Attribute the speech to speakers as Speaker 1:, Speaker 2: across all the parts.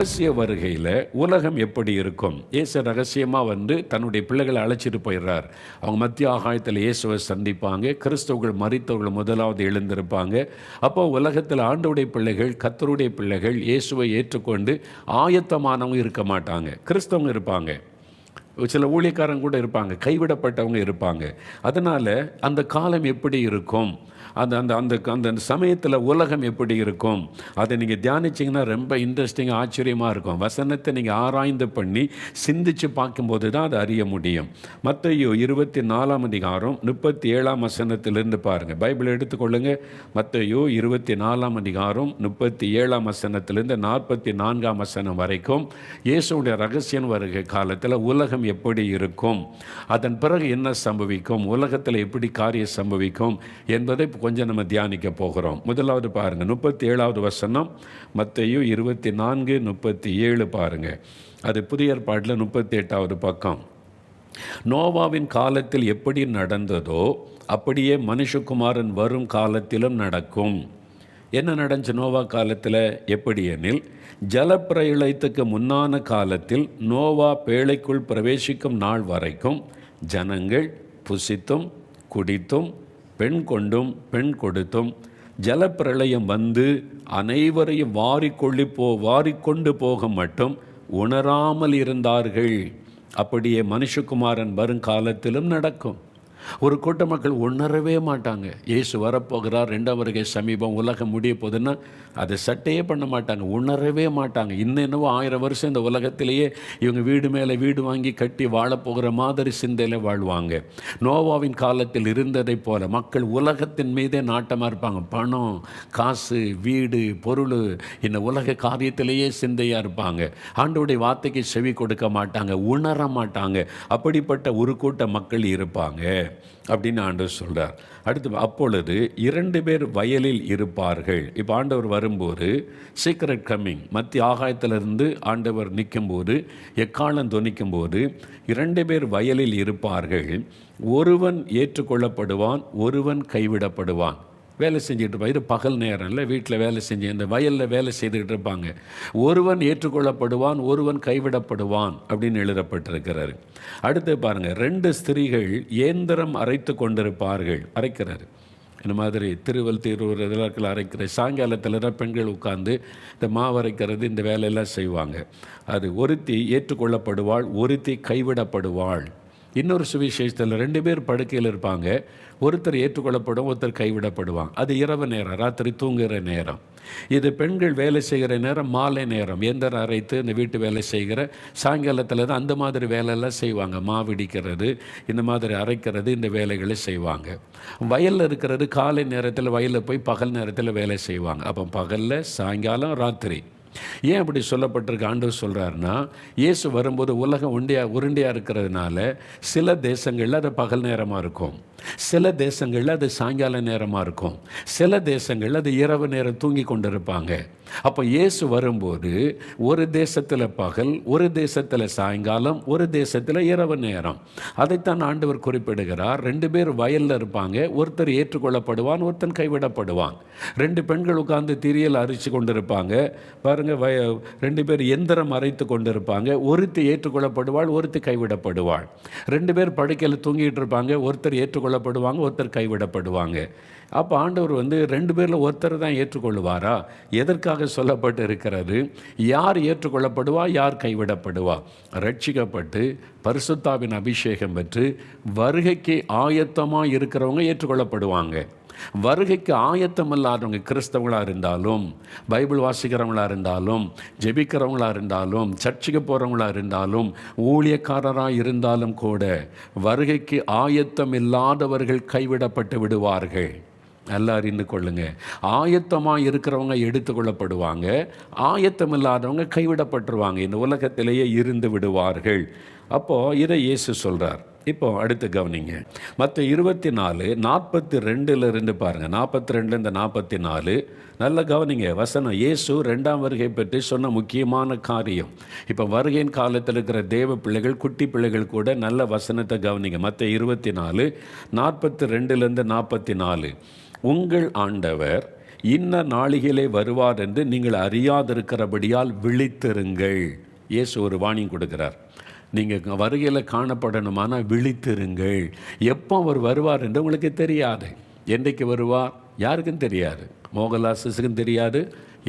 Speaker 1: ரகசிய வருகையில் உலகம் எப்படி இருக்கும்? இயேசு ரகசியமாக வந்து தன்னுடைய பிள்ளைகளை அழைச்சிட்டு போயிடுறார். அவங்க மத்திய ஆகாயத்தில் இயேசுவை சந்திப்பாங்க. கிறிஸ்தவர்கள் மரித்தவர்கள் முதலாவது எழுந்திருப்பாங்க. அப்போ உலகத்தில் ஆண்டவருடைய பிள்ளைகள், கர்த்தருடைய பிள்ளைகள் இயேசுவை ஏற்றுக்கொண்டு ஆயத்தமானவங்க இருக்க மாட்டாங்க. கிறிஸ்தவங்க இருப்பாங்க, சில ஊழியக்காரங்க கூட இருப்பாங்க, கைவிடப்பட்டவங்க இருப்பாங்க. அதனால் அந்த காலம் எப்படி இருக்கும், அந்த அந்த அந்த அந்த சமயத்தில் உலகம் எப்படி இருக்கும், அதை நீங்கள் தியானிச்சிங்கன்னா ரொம்ப இன்ட்ரெஸ்டிங்காக ஆச்சரியமாக இருக்கும். வசனத்தை நீங்கள் ஆராய்ந்து பண்ணி சிந்தித்து பார்க்கும்போது தான் அதை அறிய முடியும். மத்தேயு 24 37 வசனத்திலிருந்து பாருங்கள். பைபிள் எடுத்துக்கொள்ளுங்க. மத்தேயு 24 37 வசனத்திலிருந்து 44 வசனம் வரைக்கும் இயேசுடைய ரகசியம் வருகை காலத்தில் உலகம் எப்படி இருக்கும், அதன் பிறகு என்ன சம்பவிக்கும், உலகத்தில் எப்படி காரியம் சம்பவிக்கும் என்பதை கொஞ்சம் நம்ம தியானிக்க போகிறோம். முதலாவது பாருங்க, 37 வசனம், மத்தேயு 24:37 பாருங்க. அது புதிய ஏற்பாட்டில் 38வது பக்கம். நோவாவின் காலத்தில் எப்படி நடந்ததோ அப்படியே மனுஷகுமாரன் வரும் காலத்திலும் நடக்கும். என்ன நடந்துச்சு நோவா காலத்தில்? எப்படி எனில், ஜலப்பிரளயத்துக்கு முன்னான காலத்தில் நோவா பேழைக்குள் பிரவேசிக்கும் நாள் வரைக்கும் ஜனங்கள் புசித்தும் குடித்தும் பெண் கொண்டும் பெண் கொடுத்தும் ஜலப்பிரளயம் வந்து அனைவரையும் வாரிக்கொண்டு போக மட்டும் உணராமல் இருந்தார்கள். அப்படியே மனுஷகுமாரன் வரும் காலத்திலும் நடக்கும். ஒரு கூட்ட மக்கள் உணரவே மாட்டாங்க. இயேசு வரப்போகிறார், 2ஆம் வருகை சமீபம், உலகம் முடிய போகுதுன்னா அதை சட்டையே பண்ண மாட்டாங்க, உணரவே மாட்டாங்க. இன்னும் என்னவோ 1000 வருஷம் இந்த உலகத்திலேயே இவங்க வீடு மேலே வீடு வாங்கி கட்டி வாழப்போகிற மாதிரி சிந்தையில் வாழ்வாங்க. நோவாவின் காலத்தில் இருந்ததை போல மக்கள் உலகத்தின் மீதே நாட்டமாக இருப்பாங்க. பணம், காசு, வீடு, பொருள், இந்த உலக காரியத்திலேயே சிந்தையாக இருப்பாங்க. ஆண்டவருடைய வார்த்தைக்கு செவி கொடுக்க மாட்டாங்க, உணர மாட்டாங்க. அப்படிப்பட்ட ஒரு கூட்ட மக்கள் இருப்பாங்க அப்படின்னு ஆண்டவர் சொல்கிறார். அடுத்து, அப்பொழுது 2 பேர் வயலில் இருப்பார்கள். இப்போ ஆண்டவர் வரும்போது சீக்ரெட் கம்மிங், மத்திய ஆகாயத்திலிருந்து ஆண்டவர் நிற்கும்போது, எக்காலம் தொனிக்கும்போது 2 பேர் வயலில் இருப்பார்கள். ஒருவன் ஏற்றுக்கொள்ளப்படுவான், ஒருவன் கைவிடப்படுவான். வேலை செஞ்சுட்டு இருப்பாங்க. இது பகல் நேரம் இல்லை, வீட்டில் வேலை செஞ்சு இந்த வயலில் வேலை செய்துக்கிட்டு இருப்பாங்க. ஒருவன் ஏற்றுக்கொள்ளப்படுவான், ஒருவன் கைவிடப்படுவான் அப்படின்னு எழுதப்பட்டிருக்கிறாரு. அடுத்து பாருங்கள், 2 ஸ்திரீகள் இயந்திரம் அரைத்து கொண்டிருப்பார்கள். அரைக்கிறாரு இந்த மாதிரி திருவள்ளுவர் இதெல்லாம் அரைக்கிற சாயங்காலத்தில் தான் பெண்கள் உட்கார்ந்து இந்த மாவு அரைக்கிறது, இந்த வேலையெல்லாம் செய்வாங்க. அது ஒருத்தி ஏற்றுக்கொள்ளப்படுவாள், ஒருத்தி கைவிடப்படுவாள். இன்னொரு சுவிசேஷத்தில் 2 பேர் படுக்கையில் இருப்பாங்க. ஒருத்தர் ஏற்றுக்கொள்ளப்படும், ஒருத்தர் கைவிடப்படுவாங்க. அது இரவு நேரம், ராத்திரி தூங்குகிற நேரம். இது பெண்கள் வேலை செய்கிற நேரம், மாலை நேரம். எந்திரம் அரைத்து இந்த வீட்டு வேலை செய்கிற சாயங்காலத்தில் தான் அந்த மாதிரி வேலையெல்லாம் செய்வாங்க. மாவிடிக்கிறது, இந்த மாதிரி அரைக்கிறது, இந்த வேலைகளை செய்வாங்க. வயலில் இருக்கிறது காலை நேரத்தில், வயலில் போய் பகல் நேரத்தில் வேலை செய்வாங்க. அப்போ பகலில், சாயங்காலம், ராத்திரி. ஏன் அப்படி சொல்லப்பட்டிருக்கு? ஆண்டவர் சொல்கிறாருன்னா, இயேசு வரும்போது உலகம் உருண்டையாக இருக்கிறதுனால சில தேசங்களில் அது பகல் நேரமாக இருக்கும், சில தேசங்களில் அது சாயங்கால நேரமாக இருக்கும், சில தேசங்களில் அது இரவு நேரம் தூங்கி கொண்டு இருப்பாங்க. அப்போ இயேசு வரும்போது ஒரு தேசத்தில் பகல், ஒரு தேசத்தில் சாயங்காலம், ஒரு தேசத்தில் இரவு நேரம். அதைத்தான் ஆண்டவர் குறிப்பிடுகிறார். 2 பேர் வயலில் இருப்பாங்க. ஒருத்தர் ஏற்றுக்கொள்ளப்படுவான், ஒருத்தன் கைவிடப்படுவான். 2 பெண்கள் உட்கார்ந்து திரியல் அரிச்சு கொண்டு இருப்பாங்க. பாருங்கள், 2 பேர் எந்திரம் அரைத்து கொண்டு இருப்பாங்க. ஒருத்தி ஏற்றுக்கொள்ளப்படுவாள், ஒருத்தி கைவிடப்படுவாள். 2 பேர் படுக்கையில் தூங்கிட்டு இருப்பாங்க. ஒருத்தர் ஏற்றுக்கொள்ளப்படுவாங்க, ஒருத்தர் கைவிடப்படுவாங்க. அப்போ ஆண்டவர் 2 பேரில் ஒருத்தர் தான் ஏற்றுக்கொள்வாரா? எதற்காக சொல்லப்பட்டு இருக்கிறது? யார் ஏற்றுக்கொள்ளப்படுவா, யார் கைவிடப்படுவா? ரட்சிக்கப்பட்டு பரிசுத்தாவின் அபிஷேகம் பெற்று வருகைக்கு ஆயத்தமாக இருக்கிறவங்க ஏற்றுக்கொள்ளப்படுவாங்க. வருகைக்கு ஆயத்தம் இல்லாதவங்க, கிறிஸ்தவங்களாக இருந்தாலும், பைபிள் வாசிக்கிறவங்களாக இருந்தாலும், ஜெபிக்கிறவங்களாக இருந்தாலும், சர்ச்சுக்கு போகிறவங்களாக இருந்தாலும், ஊழியக்காரராக இருந்தாலும் கூட வருகைக்கு ஆயத்தம் இல்லாதவர்கள் கைவிடப்பட்டு விடுவார்கள். நல்லா அறிந்து கொள்ளுங்க. ஆயத்தமாக இருக்கிறவங்க எடுத்துக்கொள்ளப்படுவாங்க, ஆயத்தம் இல்லாதவங்க கைவிடப்பட்டுருவாங்க, இந்த உலகத்திலேயே இருந்து விடுவார்கள். அப்போது இதை இயேசு சொல்கிறார். இப்போ அடுத்து கவனிங்க, மற்ற 24:42 பாருங்கள். 42 44 நல்ல கவனிங்க வசனம். இயேசு 2ஆம் வருகை பற்றி சொன்ன முக்கியமான காரியம். இப்போ வருகையின் காலத்தில் இருக்கிற தேவ பிள்ளைகள், குட்டி பிள்ளைகள் கூட நல்ல வசனத்தை கவனிங்க. மற்ற 24:42 44 உங்கள் ஆண்டவர் இன்ன நாளிகளே வருவார் என்று நீங்கள் அறியாதிருக்கிறபடியால் விழித்திருங்கள். இயேசு ஒரு வார்னிங் கொடுக்கிறார். நீங்கள் வருகையில் காணப்படணுமானா விழித்திருங்கள். எப்போ அவர் வருவார் என்று உங்களுக்கு தெரியாது. என்றைக்கு வருவார் யாருக்கும் தெரியாது. மோகன்லாஸுக்கும் தெரியாது,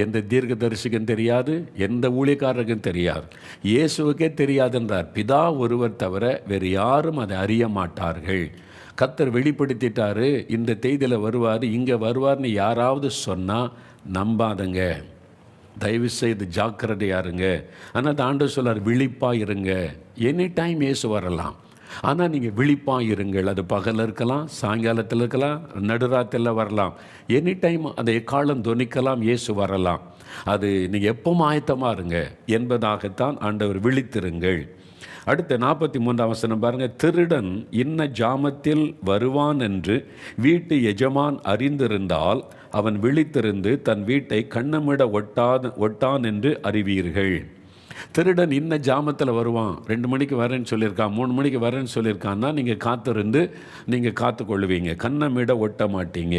Speaker 1: எந்த தீர்க்கதரிசிக்கும் தெரியாது, எந்த ஊழியக்காரருக்கும் தெரியாது, இயேசுவுக்கே தெரியாதுன்றார். பிதா ஒருவர் தவிர வேறு யாரும் அதை அறிய மாட்டார்கள். கர்த்தர் வெளிப்படுத்திட்டாரு, இந்த தேதியில் வருவார், இங்கே வருவார்னு யாராவது சொன்னால் நம்பாதங்க, தயவு செய்து ஜாக்கிரதையாக இருங்க. ஆனால் ஆண்டவர் சொல்லார், விழிப்பாக இருங்க. எனி டைம் இயேசு வரலாம், ஆனால் நீங்கள் விழிப்பாக இருங்கள். அது பகலில் இருக்கலாம், சாயங்காலத்தில் இருக்கலாம், நடுராத்திரில் வரலாம். எனி டைம் அந்த எக்காலம் தொனிக்கலாம், இயேசு வரலாம். அது நீங்கள் எப்பவும் ஆயத்தமாக இருங்க என்பதாகத்தான் ஆண்டவர் விழித்திருங்கள். அடுத்த 43ஆம் வசனம் பாருங்கள். திருடன் இன்ன ஜாமத்தில் வருவான் என்று வீட்டு எஜமான் அறிந்திருந்தால் அவன் விழித்திருந்து தன் வீட்டை கண்ணமிட ஒட்டான் என்று அறிவீர்கள். திருடன் இன்ன ஜாமத்தில் வருவான், 2 மணிக்கு வரேன்னு சொல்லியிருக்கான், 3 மணிக்கு வரேன்னு சொல்லியிருக்கான்னா நீங்கள் காத்திருந்து நீங்கள் காத்துக்கொள்வீங்க, கண்ணமிட ஒட்ட மாட்டீங்க.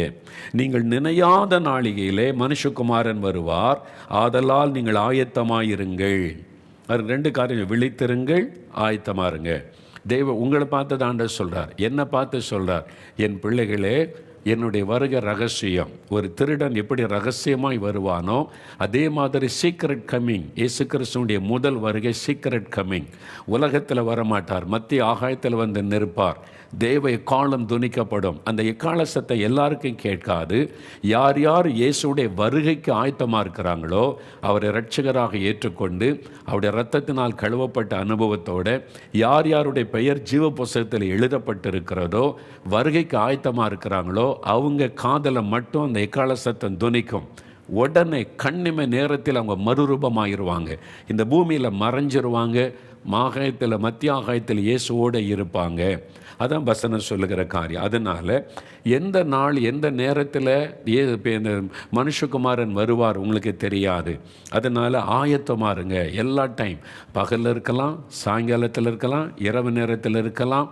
Speaker 1: நீங்கள் நினையாத நாளிகையிலே மனுஷகுமாரன் வருவார், ஆதலால் நீங்கள் ஆயத்தமாயிருங்கள். அது 2 காரியம், விழித்திருங்கள், ஆயத்தமாருங்க. தெய்வம் உங்களை பார்த்து தான் ஆண்டவர் சொல்கிறார், என்னை பார்த்து சொல்கிறார், என் பிள்ளைகளே என்னுடைய வருகை ரகசியம். ஒரு திருடன் எப்படி ரகசியமாய் வருவானோ அதே மாதிரி சீக்ரெட் கம்மிங். இயேசு கிறிஸ்துவுடைய முதல் வருகை சீக்ரெட் கம்மிங். உலகத்தில் வரமாட்டார், மத்திய ஆகாயத்தில் வந்து நிற்பார். தேவ எக்காலம் துணிக்கப்படும். அந்த எக்கால சத்தை எல்லாருக்கும் கேட்காது. யார் யார் இயேசுடைய வருகைக்கு ஆயத்தமாக இருக்கிறாங்களோ அவரை இரட்சகராக ஏற்றுக்கொண்டு அவருடைய இரத்தத்தினால் கழுவப்பட்ட அனுபவத்தோட யார் யாருடைய பெயர் ஜீவ புஸ்தகத்தில் எழுதப்பட்டிருக்கிறதோ வருகைக்கு ஆயத்தமாக இருக்கிறாங்களோ அவங்க காதலை மட்டும் அந்த எக்கால சத்தம் துணிக்கும். உடனே கண்ணிமை நேரத்தில் அவங்க மறுரூபமாகிடுவாங்க, இந்த பூமியில் மறைஞ்சிருவாங்க, மாகாயத்தில் மத்திய ஆகாயத்தில் இயேசுவோடு இருப்பாங்க. அதான் வசனம் சொல்லுகிற காரியம். அதனால் எந்த நாள் எந்த நேரத்தில் இந்த மனுஷகுமாரன் வருவார் உங்களுக்கு தெரியாது. அதனால் ஆயத்தமாக இருங்க. எல்லா டைம், பகலில் இருக்கலாம், சாயங்காலத்தில் இருக்கலாம், இரவு நேரத்தில் இருக்கலாம்,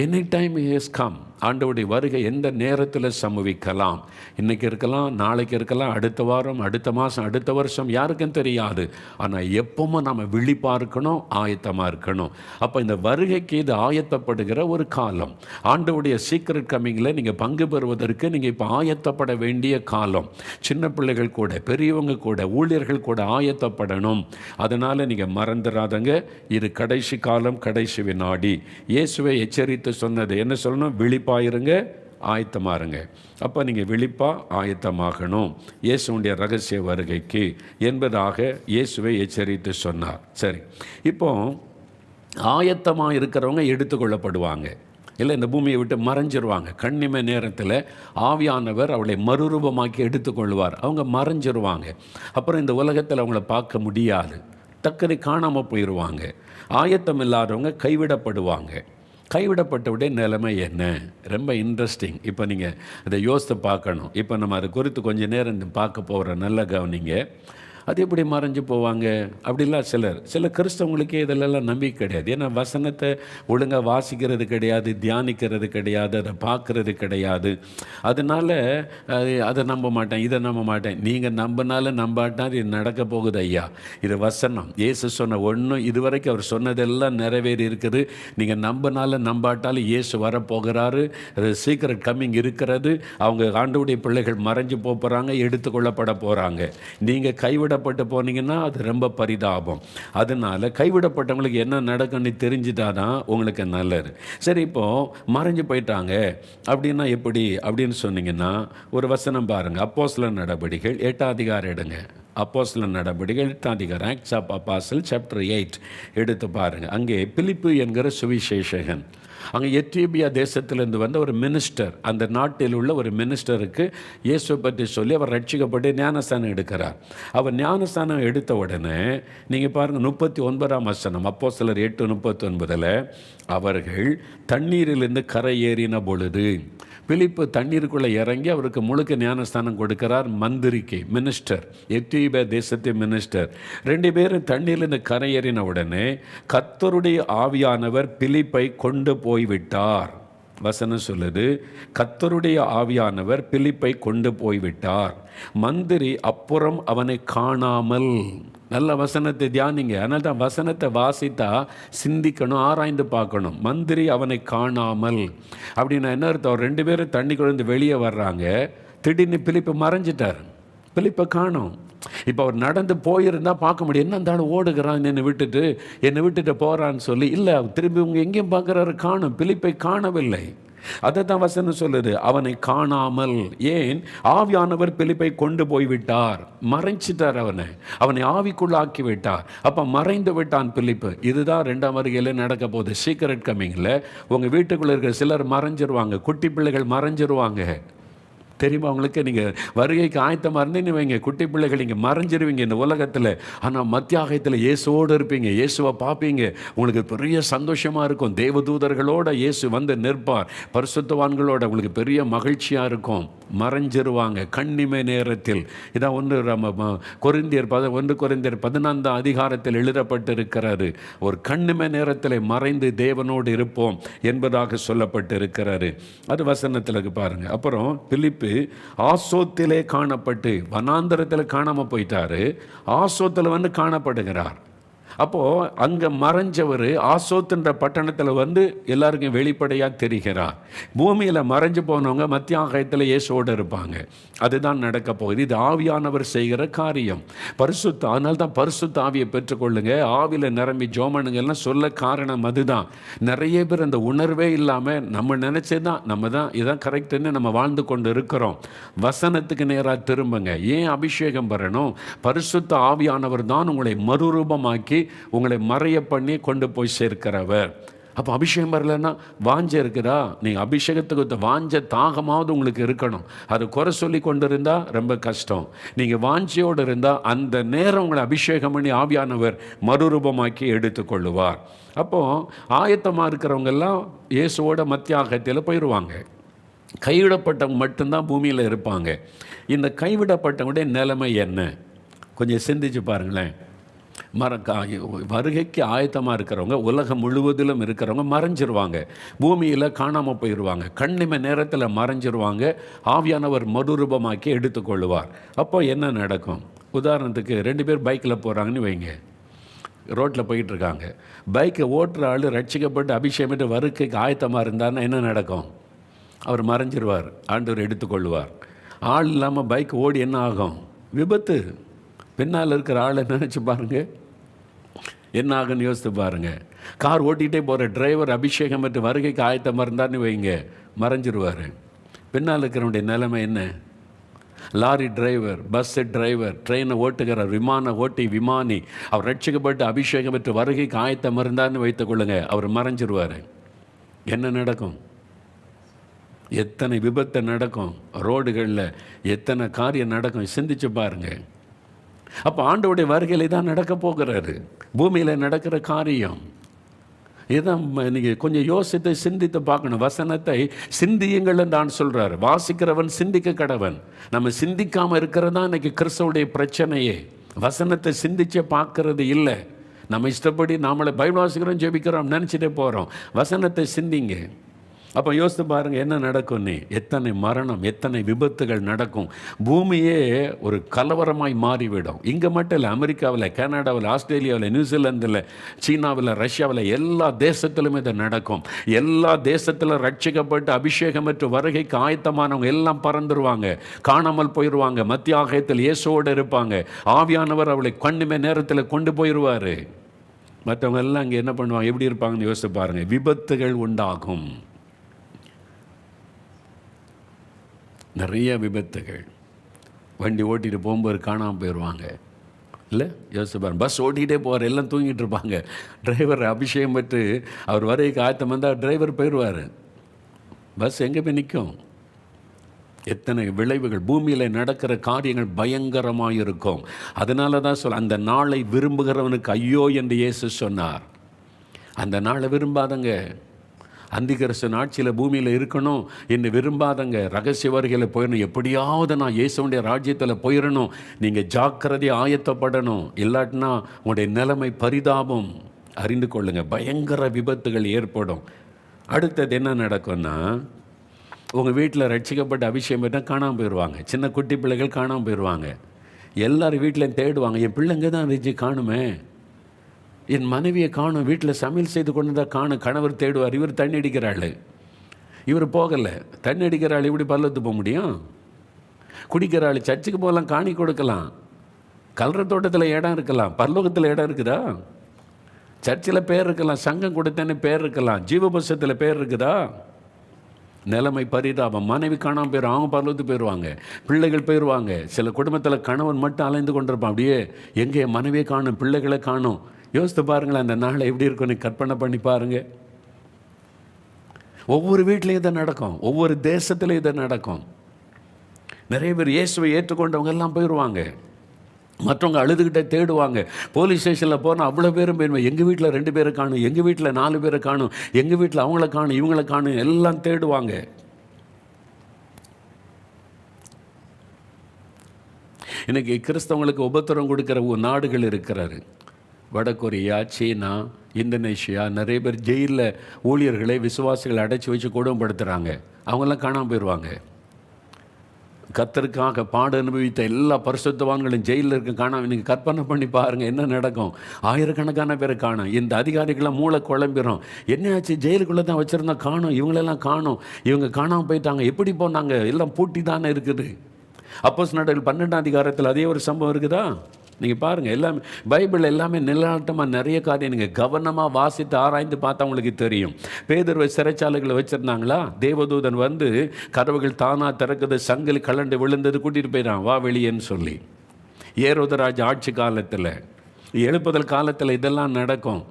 Speaker 1: எனி டைம் இஸ் கம். ஆண்டவருடைய வருகை எந்த நேரத்தில் சம்பவிக்கலாம். இன்றைக்கி இருக்கலாம், நாளைக்கு இருக்கலாம், அடுத்த வாரம், அடுத்த மாதம், அடுத்த வருஷம், யாருக்கும் தெரியாது. ஆனால் எப்பவும் நம்ம விழிப்பாக இருக்கணும், ஆயத்தமாக இருக்கணும். அப்போ இந்த வருகைக்கு இது ஆயத்தப்படுகிற ஒரு காலம். ஆண்டவருடைய சீக்ரெட் கம்மிங்கில் நீங்கள் பங்கு பெறுவதற்கு நீங்கள் இப்போ ஆயத்தப்பட வேண்டிய காலம். சின்ன பிள்ளைகள் கூட, பெரியவங்க கூட, ஊழியர்கள் கூட ஆயத்தப்படணும். அதனால் நீங்கள் மறந்துடாதங்க, இது கடைசி காலம், கடைசி வினாடி. இயேசுவை எச்சரித்து சொன்னது என்ன சொல்லணும்? விழிப்பாயிருங்க, ஆயத்தமாக இருங்க. அப்போ நீங்கள் விழிப்பாக ஆயத்தமாகணும் இயேசுடைய ரகசிய வருகைக்கு என்பதாக இயேசுவை எச்சரித்து சொன்னார். சரி, இப்போ ஆயத்தமாக இருக்கிறவங்க எடுத்துக்கொள்ளப்படுவாங்க, இல்லை இந்த பூமியை விட்டு மறைஞ்சிருவாங்க. கண்ணிமை நேரத்தில் ஆவியானவர் அவளை மறுரூபமாக்கி எடுத்துக்கொள்வார். அவங்க மறைஞ்சிருவாங்க. அப்புறம் இந்த உலகத்தில் அவங்கள பார்க்க முடியாது, டக்குனு காணாமல் போயிடுவாங்க. ஆயத்தம் இல்லாதவங்க கைவிடப்படுவாங்க. கைவிடப்பட்டவுடைய நிலைமை என்ன? ரொம்ப இன்ட்ரெஸ்டிங். இப்போ நீங்கள் அதை யோசித்து பார்க்கணும். இப்போ நம்ம அதை குறித்து கொஞ்சம் நேரம் பார்க்க போகிற நல்ல கவனிங்க. அது எப்படி மறைஞ்சு போவாங்க அப்படிலாம் சில கிறிஸ்தவங்களுக்கே இதிலெல்லாம் நம்பிக்கை கிடையாது. ஏன்னா வசனத்தை ஒழுங்காக வாசிக்கிறது கிடையாது, தியானிக்கிறது கிடையாது, அதை பார்க்குறது கிடையாது. அதனால் அதை நம்ப மாட்டேன், இதை நம்ப மாட்டேன். நீங்கள் நம்பினாலும் நம்பாட்டால் இது நடக்க போகுது ஐயா. இது வசனம், இயேசு சொன்ன ஒன்றும் இதுவரைக்கும் அவர் சொன்னதெல்லாம் நிறைவேறி இருக்குது. நீங்கள் நம்பினாலும் நம்பாட்டாலும் இயேசு வரப்போகிறாரு, சீக்கிரம் கம்மிங் இருக்கிறது. அவங்க ஆண்டவருடைய பிள்ளைகள் மறைஞ்சு போகிறாங்க, எடுத்துக்கொள்ளப்பட போகிறாங்க. நீங்கள் கைவிடப்பட்டு போனீங்கன்னா அது ரொம்ப பரிதாபம். அதனால் கைவிடப்பட்டவங்களுக்கு என்ன நடக்கும்னு தெரிஞ்சுட்டாதான் உங்களுக்கு நல்லது. சரி, இப்போது மறைஞ்சு போயிட்டாங்க அப்படின்னா எப்படி அப்படின்னு சொன்னீங்கன்னா ஒரு வசனம் பாருங்கள். அப்போஸ்தலர் நடபடிகள் 8ஆம் அதிகாரம் எடுங்க. அப்போஸ்தலர் நடபடிகள் 8ஆம் அதிகாரம், ஆக்ட்ஸ் ஆஃப் அப்போஸ்டல்ஸ் சாப்டர் 8 எடுத்து பாருங்கள். அங்கே பிலிப்பு என்கிற சுவிசேஷகன், அங்கே எத்தியோப்பியா தேசத்திலிருந்து வந்த ஒரு மினிஸ்டர், அந்த நாட்டில் உள்ள ஒரு மினிஸ்டருக்கு இயேசுவை பற்றி சொல்லி அவர் ரட்சிக்கப்பட்டு ஞானஸ்தானம் எடுக்கிறார். அவர் ஞானஸ்தானம் எடுத்த உடனே நீங்கள் பாருங்கள் 39ஆம் வசனம், அப்போஸ்தலர் 8:39, அவர்கள் தண்ணீரிலிருந்து கரை ஏறின பொழுது பிலிப்பு தண்ணீருக்குள்ளே இறங்கி அவருக்கு முழுக்க ஞானஸ்தானம் கொடுக்கிறார். மந்திரிக்கு, மினிஸ்டர், எத்தியோப்பியா தேசத்து மினிஸ்டர். 2 பேரும் தண்ணீரிலிருந்து கரையேறின உடனே கர்த்தருடைய ஆவியானவர் பிலிப்பை கொண்டு போய்விட்டார். வசனம் சொல்லுது, கர்த்தருடைய ஆவியானவர் பிலிப்பை கொண்டு போய்விட்டார், மந்திரி அப்புறம் அவனை காணாமல். நல்ல வசனத்தை தியானிங்க. அதனால தான் வசனத்தை வாசித்தா சிந்திக்கணும், ஆராய்ந்து பார்க்கணும். மந்திரி அவனை காணாமல் அப்படின்னா என்ன அர்த்தம்? 2 பேரும் தண்ணி குழந்து வெளியே வர்றாங்க, திடீர்னு பிலிப்பு மறைஞ்சிட்டார், பிலிப்பை காணோம். இப்போ அவர் நடந்து போயிருந்தால் பார்க்க முடியும், என்ன அந்த ஆள் ஓடுகிறான் என்னை விட்டுட்டு போகிறான்னு சொல்லி. இல்லை, திரும்பி இவங்க எங்கேயும் பார்க்குறாரு, காணும், பிலிப்பை காணவில்லை. அதை தான் வசனம் சொல்லுது, அவனை காணாமல். ஏன்? ஆவியானவர் பிலிப்பை கொண்டு போய்விட்டார், மறைச்சிட்டார், அவனை ஆவிக்குள்ளாக்கி விட்டார். அப்போ மறைந்து விட்டான் பிலிப்பு. இதுதான் 2ஆம் வருகையில் நடக்க போகுது. சீக்ரெட் கம்மிங்கில் உங்கள் வீட்டுக்குள்ளே இருக்கிற சிலர் மறைஞ்சிருவாங்க, குட்டி பிள்ளைகள் மறைஞ்சிருவாங்க. தெரியுமா உங்களுக்கு? நீங்கள் வருகைக்கு ஆயத்தமாக இருந்தீங்கன்னு வைங்க, குட்டி பிள்ளைகள் நீங்கள் மறைஞ்சிருவீங்க இந்த உலகத்தில். ஆனால் மத்தியாகத்தில் இயேசுவோடு இருப்பீங்க, இயேசுவை பார்ப்பீங்க, உங்களுக்கு பெரிய சந்தோஷமாக இருக்கும். தேவதூதர்களோட இயேசு வந்து நிற்பார், பரிசுத்தவான்களோட உங்களுக்கு பெரிய மகிழ்ச்சியாக இருக்கும். மறைஞ்சிருவாங்க கண்ணிமை நேரத்தில். இதான் 1 கொரிந்தியர் 14 அதிகாரத்தில் எழுதப்பட்டிருக்கிறாரு. ஒரு கண்ணிமை நேரத்தில் மறைந்து தேவனோடு இருப்போம் என்பதாக சொல்லப்பட்டு இருக்கிறாரு. அது வசனத்தில் பாருங்க. அப்புறம் பிலிப்பு ஆசோத்திலே காணப்பட்டு, வனாந்தரத்தில் காணாமல் போயிட்டாரு, ஆசோத்தில் வந்து காணப்படுகிறார். அப்போது அங்கே மறைஞ்சவர் ஆசோத்துன்ற பட்டணத்தில் வந்து எல்லாருக்கும் வெளிப்படையாக தெரிகிறார். பூமியில் மறைஞ்சு போனவங்க மத்திய ஆகாயத்தில் இயேசுவோடு இருப்பாங்க. அதுதான் நடக்க போகுது. இது ஆவியானவர் செய்கிற காரியம். அதனால தான் பரிசுத்த ஆவியை பெற்றுக்கொள்ளுங்க, ஆவியில் நிரம்பி ஜோமனுங்கள்லாம் சொல்ல காரணம் அதுதான். நிறைய பேர் அந்த உணர்வே இல்லாமல் நம்ம நினச்சதான் நம்ம தான் இதான் கரெக்டுன்னு நம்ம வாழ்ந்து கொண்டு இருக்கிறோம். வசனத்துக்கு நேராக திரும்புங்க. ஏன் அபிஷேகம் பெறணும்? பரிசுத்த ஆவியானவர் தான் உங்களை மறுரூபமாக்கி உங்களை மறைய பண்ணி கொண்டு போய் சேர்க்கிறவர். அப்போ அபிஷேகம் வரலன்னா வாஞ்ச இருக்குதா? நீங்கள் அபிஷேகத்துக்கு வாஞ்ச தாகமாவது உங்களுக்கு இருக்கணும். அது குறை சொல்லி கொண்டு இருந்தால் ரொம்ப கஷ்டம். நீங்கள் வாஞ்சியோடு இருந்தால் அந்த நேரம் உங்களை அபிஷேகம் பண்ணி ஆவியானவர் மறுரூபமாக்கி எடுத்துக்கொள்ளுவார். அப்போது ஆயத்தமாக இருக்கிறவங்கெல்லாம் இயேசுவோட மத்தியாகத்தில் போயிடுவாங்க. கைவிடப்பட்டவங்க மட்டும்தான் பூமியில் இருப்பாங்க. இந்த கைவிடப்பட்டவங்களுடைய நிலைமை என்ன? கொஞ்சம் சிந்திச்சு பாருங்களேன். வருகைக்கு ஆயத்தமாக இருக்கிறவங்க உலகம் முழுவதிலும் இருக்கிறவங்க மறைஞ்சிருவாங்க, பூமியில் காணாமல் போயிடுவாங்க, கண்ணிமை நேரத்தில் மறைஞ்சிருவாங்க. ஆவியானவர் மறுரூபமாக்கி எடுத்துக்கொள்ளுவார். அப்போ என்ன நடக்கும்? உதாரணத்துக்கு 2 பேர் பைக்கில் போகிறாங்கன்னு வைங்க, ரோட்டில் போயிட்டுருக்காங்க. பைக்கை ஓட்டுற ஆள் ரட்சிக்கப்பட்டு அபிஷேகமிட்டு வருகைக்கு ஆயத்தமாக இருந்தார்னா என்ன நடக்கும்? அவர் மறைஞ்சிருவார், ஆண்டவர் எடுத்துக்கொள்ளுவார். ஆள் இல்லாமல் பைக் ஓடி என்ன ஆகும்? விபத்து. பின்னால் இருக்கிற ஆளை நினச்சி பாருங்கள், என்ன ஆகுன்னு யோசித்து பாருங்கள். கார் ஓட்டிகிட்டே போகிற டிரைவர் அபிஷேகம் பெற்று வருகைக்கு ஆயத்தமாக இருந்தார்னு வைங்க, மறைஞ்சிருவார். பின்னால் இருக்கிறவனுடைய நிலைமை என்ன? லாரி டிரைவர், பஸ்ஸு டிரைவர், ட்ரெயினை ஓட்டுகிற விமானி, அவர் ரட்சிக்கப்பட்டு அபிஷேகம் பெற்று வருகைக்கு ஆயத்தமாக இருந்தார்னு வைத்துக்கொள்ளுங்க, அவர் மறைஞ்சிருவார். என்ன நடக்கும்? எத்தனை விபத்து நடக்கும், ரோடுகளில் எத்தனை காரியம் நடக்கும், சிந்திச்சு பாருங்கள். அப்போ ஆண்டவருடைய வருகையில தான் நடக்க போகிறாரு. பூமியில் நடக்கிற காரியம் இதுதான். நீங்கள் கொஞ்சம் யோசித்து சிந்தித்து பார்க்கணும். வசனத்தை சிந்தியுங்கள் தான் சொல்கிறார். வாசிக்கிறவன் சிந்திக்க கடவன். நம்ம சிந்திக்காமல் இருக்கிறது தான் இன்றைக்கி கிறிஸ்தவனுடைய பிரச்சனையே. வசனத்தை சிந்திச்சே பார்க்கறது இல்லை. நம்ம இஷ்டப்படி நாமளை பைபிள் வாசிக்கிறோம், ஜெபிக்கிறோம், நினச்சிட்டே போகிறோம். வசனத்தை சிந்திங்க. அப்போ யோசித்து பாருங்கள் என்ன நடக்கும். எத்தனை மரணம், எத்தனை விபத்துகள் நடக்கும். பூமியே ஒரு கலவரமாய் மாறிவிடும். இங்கே மட்டும் இல்லை, அமெரிக்காவில், கனடாவில், ஆஸ்திரேலியாவில், நியூசிலாந்தில், சீனாவில், ரஷ்யாவில், எல்லா தேசத்திலுமே இது நடக்கும். எல்லா தேசத்திலும் ரட்சிக்கப்பட்டு அபிஷேகம் பெற்று வருகைக்கு ஆயத்தமானவங்க எல்லாம் பறந்துருவாங்க, காணாமல் போயிடுவாங்க. மத்திய ஆகாயத்தில் இயேசுவோடு இருப்பாங்க. ஆவியானவர் அவளை கண்ணிமை நேரத்தில் கொண்டு போயிடுவார். மற்றவங்க எல்லாம் அங்கே என்ன பண்ணுவாங்க, எப்படி இருப்பாங்கன்னு யோசித்து பாருங்கள். விபத்துகள் உண்டாகும், நிறைய விபத்துகள். வண்டி ஓட்டிகிட்டு போகும்போது காணாமல் போயிடுவாங்க. இல்லை யோசிச்சு பாருங்க. பஸ் ஓட்டிகிட்டே போவார், எல்லாம் தூங்கிட்டு இருப்பாங்க. டிரைவர் அபிஷேகம் பெற்று அவர் வரைக்கும் ஆயத்தம் வந்தால் டிரைவர் போயிடுவார். பஸ் எங்கே போய் நிற்கும்? எத்தனை விளைவுகள். பூமியில் நடக்கிற காரியங்கள் பயங்கரமாக இருக்கும். அதனால தான் அந்த நாளை விரும்புகிறவனுக்கு ஐயோ என்று இயேசு சொன்னார். அந்த நாளை விரும்பாதங்க, அந்திகிறிஸ்து ஆட்சியில் பூமியில் இருக்கணும் என்று விரும்பாதங்க, ரகசிய வருகையில் போயிடணும், எப்படியாவது நான் இயேசுடைய ராஜ்யத்தில் போயிடணும். நீங்கள் ஜாக்கிரதையை ஆயத்தப்படணும். இல்லாட்டினா உங்களுடைய நிலைமை பரிதாபம். அறிந்து கொள்ளுங்கள், பயங்கர விபத்துகள் ஏற்படும். அடுத்தது என்ன நடக்கும்னா, உங்கள் வீட்டில் ரட்சிக்கப்பட்ட அபிஷேகம் பெற்றால் காணாமல் போயிடுவாங்க. சின்ன குட்டி பிள்ளைகள் காணாமல் போயிடுவாங்க. எல்லாரும் வீட்டிலையும் தேடுவாங்க, என் பிள்ளைங்க தான் இருந்துச்சு காணுமே, என் மனைவியை காணும், வீட்டில் சமையல் செய்து கொண்டு தான் காணும். கணவர் தேடுவார், இவர் தண்ணி அடிக்கிறாள், இவர் போகலை. தண்ணி அடிக்கிறாள் இப்படி பல்லத்து போக முடியும்? குடிக்கிறாள், சர்ச்சுக்கு போகலாம், காணி கொடுக்கலாம், கல்ற தோட்டத்தில் இடம் இருக்கலாம், பரலோகத்தில் இடம் இருக்குதா? சர்ச்சில் பேர் இருக்கலாம், சங்கம் கொடுத்தேன்னு பேர் இருக்கலாம், ஜீவபுஸ்தகத்தில் பேர் இருக்குதா? நிலைமை பரிதாபம். மனைவி காணாமல் போயிடும், அவங்க பரலோகத்துக்கு போயிடுவாங்க, பிள்ளைகள் போயிடுவாங்க. சில குடும்பத்தில் கணவன் மட்டும் அலைந்து கொண்டிருப்பான், அப்படியே எங்கே மனைவியை காணும், பிள்ளைகளை காணும். யோசித்து பாருங்களேன், அந்த நாளை எப்படி இருக்குன்னு கற்பனை பண்ணி பாருங்கள். ஒவ்வொரு வீட்லேயும் இதை நடக்கும், ஒவ்வொரு தேசத்துலையும் இதை நடக்கும். நிறைய பேர் இயேசுவை ஏற்றுக்கொண்டவங்க எல்லாம் போயிடுவாங்க, மற்றவங்க அழுதுகிட்டே தேடுவாங்க. போலீஸ் ஸ்டேஷனில் போனால் அவ்வளோ பேரும் போயிடுவேன், எங்கள் வீட்டில் 2 பேரை காணும், எங்கள் வீட்டில் 4 பேரை காணும், எங்கள் வீட்டில் அவங்கள காணும், இவங்களை காணும், எல்லாம் தேடுவாங்க. இன்றைக்கி கிறிஸ்தவங்களுக்கு உபத்திரம் கொடுக்குற நாடுகள் இருக்கிறாரு. வடகொரியா, சீனா, இந்தோனேஷியா. நிறைய பேர் ஜெயிலில் ஊழியர்களை, விசுவாசிகளை அடைச்சி வச்சு கொடுமைப்படுத்துகிறாங்க. அவங்கெல்லாம் காணாமல் போயிடுவாங்க. கர்த்தருக்காக பாடு அனுபவித்த எல்லா பரிசுத்தவான்களும் ஜெயிலில் இருக்க காணாமல். நீங்கள் கற்பனை பண்ணி பாருங்கள் என்ன நடக்கும். ஆயிரக்கணக்கான பேரை காணும். இந்த அதிகாரிகளாம் மூளை குழம்பிடும். என்னாச்சு, ஜெயிலுக்குள்ளே தான் வச்சுருந்தா காணும், இவங்களெல்லாம் காணும், இவங்க காணாமல் போயிட்டாங்க, எப்படி போனாங்க, எல்லாம் பூட்டி தானே இருக்குது. அப்போஸ்தலர் 12ஆம் அதிகாரத்தில் அதே ஒரு சம்பவம் இருக்குதா? நீங்கள் பாருங்கள், எல்லாமே பைபிள் எல்லாமே நிலநாட்டமாக நிறைய காரியம் நீங்கள் கவனமாக வாசித்து ஆராய்ந்து பார்த்தா உங்களுக்கு தெரியும். பேதுருவை சிறைச்சாலைகளை வச்சுருந்தாங்களா, தேவதூதன் வந்து கதவுகள் தானாக திறக்குது, சங்கிலி கலண்டு விழுந்தது, கூட்டிகிட்டு போயிடான், வா வெளியேன்னு சொல்லி. ஏரோதராஜ் ஆட்சி காலத்தில், எழுப்புதல் காலத்தில் இதெல்லாம் நடக்கும்.